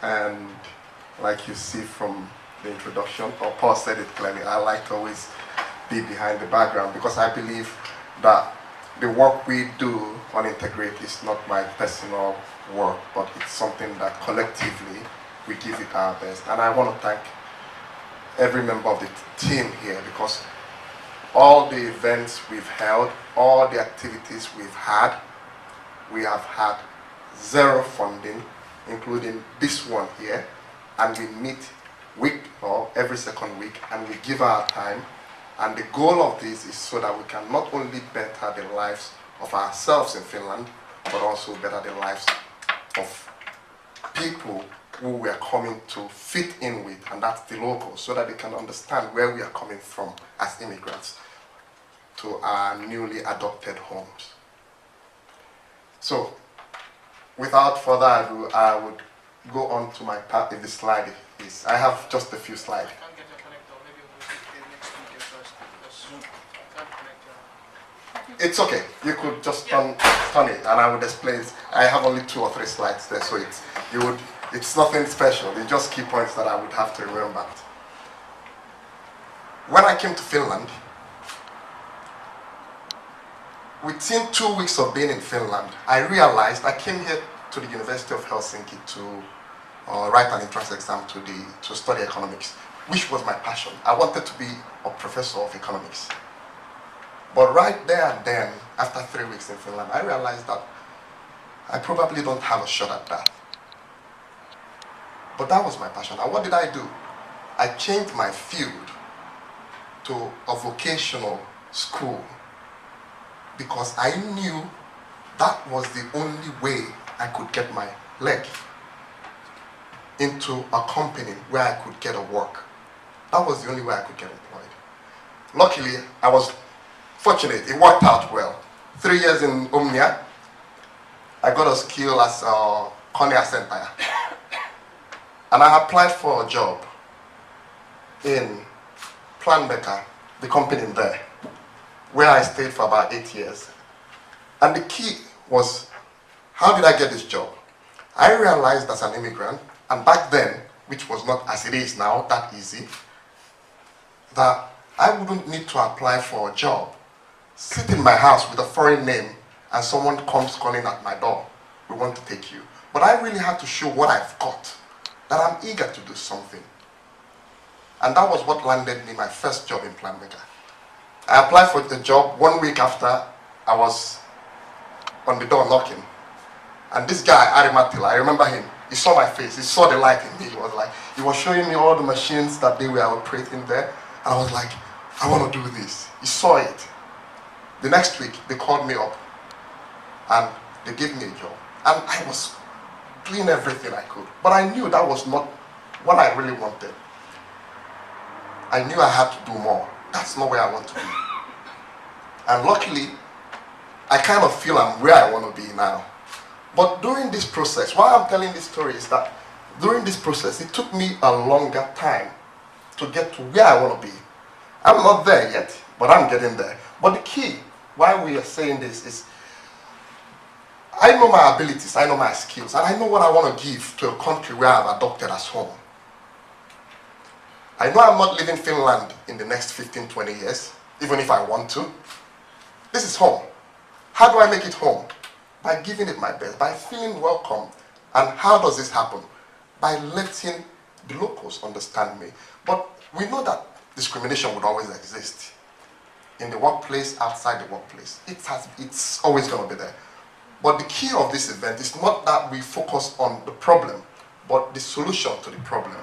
And like you see from the introduction, or Paul said it clearly, I like to always be behind the background because I believe that the work we do on Integrate is not my personal work, but it's something that collectively we give it our best. And I want to thank every member of the team here because all the events we've held, all the activities we've had, we have had zero funding, including this one here, and we meet every second week, and we give our time. And the goal of this is so that we can not only better the lives of ourselves in Finland, but also better the lives of people who we are coming to fit in with, and that's the locals, so that they can understand where we are coming from as immigrants to our newly adopted homes. So, without further ado, I would go on to my part if the slide is. I have just a few slides. I can't get a connector. Maybe we'll take the next speaker first because Zoom can't connect. It's okay. You could just turn it, and I would explain. I have only 2 or 3 slides there, so it's nothing special. It's just key points that I would have to remember. When I came to Finland, within 2 weeks of being in Finland, I realized I came here to the University of Helsinki to write an entrance exam to study economics, which was my passion. I wanted to be a professor of economics. But right there and then, after 3 weeks in Finland, I realized that I probably don't have a shot at that. But that was my passion. And what did I do? I changed my field to a vocational school because I knew that was the only way I could get my leg into a company where I could get a work. That was the only way I could get employed. Luckily, I was fortunate. It worked out well. 3 years in Omnia, I got a skill as a cornea center. And I applied for a job in Planbecker, the company there, where I stayed for about 8 years. And the key was, how did I get this job? I realized as an immigrant, and back then, which was not as it is now, that easy, that I wouldn't need to apply for a job, sit in my house with a foreign name, and someone comes calling at my door, we want to take you. But I really had to show what I've got, that I'm eager to do something. And that was what landed me my first job in Planbecker. I applied for the job 1 week after I was on the door knocking. And this guy, Arimatila, I remember him, he saw my face, he saw the light in me. He was showing me all the machines that they were operating there. And I was like, I want to do this. He saw it. The next week, they called me up and they gave me a job. And I was doing everything I could. But I knew that was not what I really wanted. I knew I had to do more. That's not where I want to be. And luckily, I kind of feel I'm where I want to be now. But during this process, why I'm telling this story is that during this process, it took me a longer time to get to where I want to be. I'm not there yet, but I'm getting there. But the key, why we are saying this is, I know my abilities, I know my skills, and I know what I want to give to a country where I've adopted as home. I know I'm not leaving Finland in the next 15, 20 years, even if I want to. This is home. How do I make it home? By giving it my best, by feeling welcome. And how does this happen? By letting the locals understand me. But we know that discrimination would always exist. In the workplace, outside the workplace. It's always going to be there. But the key of this event is not that we focus on the problem, but the solution to the problem.